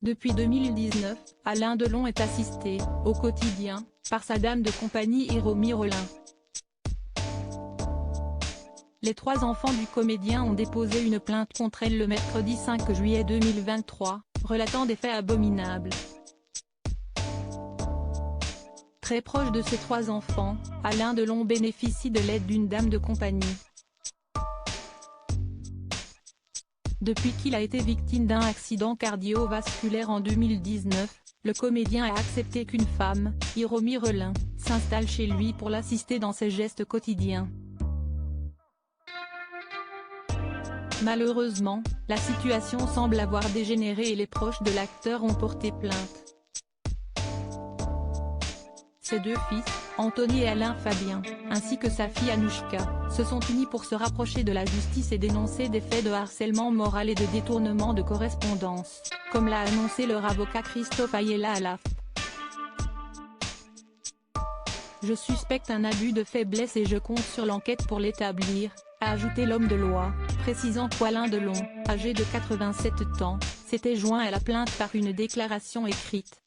Depuis 2019, Alain Delon est assisté, au quotidien, par sa dame de compagnie Hiromi Rollin. Les trois enfants du comédien ont déposé une plainte contre elle le mercredi 5 juillet 2023, relatant des faits abominables. Très proche de ses trois enfants, Alain Delon bénéficie de l'aide d'une dame de compagnie. Depuis qu'il a été victime d'un accident cardiovasculaire en 2019, le comédien a accepté qu'une femme, Hiromi Rollin, s'installe chez lui pour l'assister dans ses gestes quotidiens. Malheureusement, la situation semble avoir dégénéré et les proches de l'acteur ont porté plainte. Ses deux fils, Anthony et Alain Fabien, ainsi que sa fille Anouchka, se sont unis pour se rapprocher de la justice et dénoncer des faits de harcèlement moral et de détournement de correspondance, comme l'a annoncé leur avocat Christophe Ayala à l'AFP. Je suspecte un abus de faiblesse et je compte sur l'enquête pour l'établir, a ajouté l'homme de loi, précisant qu'Alain Delon, âgé de 87 ans, s'était joint à la plainte par une déclaration écrite.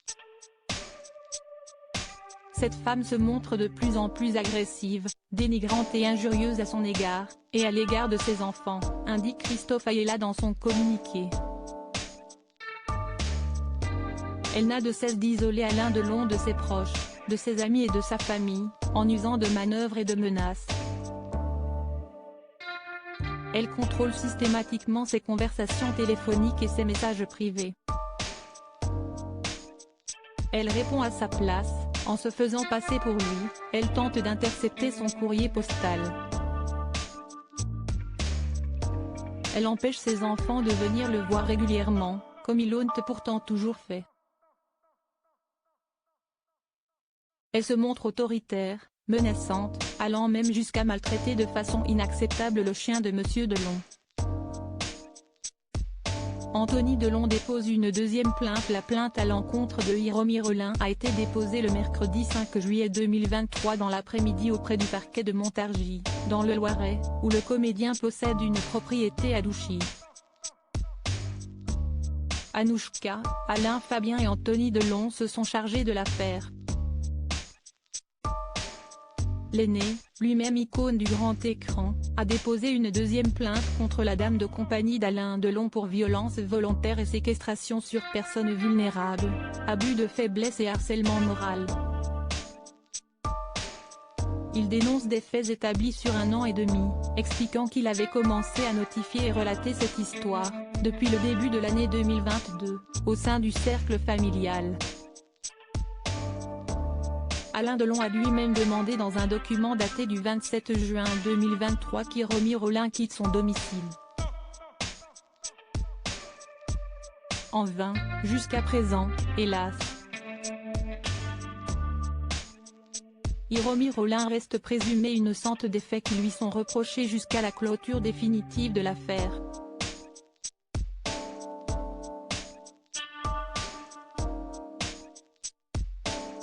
Cette femme se montre de plus en plus agressive, dénigrante et injurieuse à son égard, et à l'égard de ses enfants, indique Christophe Ayala dans son communiqué. Elle n'a de cesse d'isoler Alain Delon de ses proches, de ses amis et de sa famille, en usant de manœuvres et de menaces. Elle contrôle systématiquement ses conversations téléphoniques et ses messages privés. Elle répond à sa place, en se faisant passer pour lui, elle tente d'intercepter son courrier postal. Elle empêche ses enfants de venir le voir régulièrement, comme ils l'ont pourtant toujours fait. Elle se montre autoritaire, menaçante, allant même jusqu'à maltraiter de façon inacceptable le chien de Monsieur Delon. Anthony Delon dépose une deuxième plainte. La plainte à l'encontre de Hiromi Rollin a été déposée le mercredi 5 juillet 2023 dans l'après-midi auprès du parquet de Montargis, dans le Loiret, où le comédien possède une propriété à Douchy. Anouchka, Alain Fabien et Anthony Delon se sont chargés de l'affaire. L'aîné, lui-même icône du grand écran, a déposé une deuxième plainte contre la dame de compagnie d'Alain Delon pour violence volontaire et séquestration sur personne vulnérable, abus de faiblesse et harcèlement moral. Il dénonce des faits établis sur 1 an et demi, expliquant qu'il avait commencé à notifier et relater cette histoire, depuis le début de l'année 2022, au sein du cercle familial. Alain Delon a lui-même demandé dans un document daté du 27 juin 2023 qu'Hiromi Rollin quitte son domicile. En vain, jusqu'à présent, hélas. Hiromi Rollin reste présumée innocente des faits qui lui sont reprochés jusqu'à la clôture définitive de l'affaire.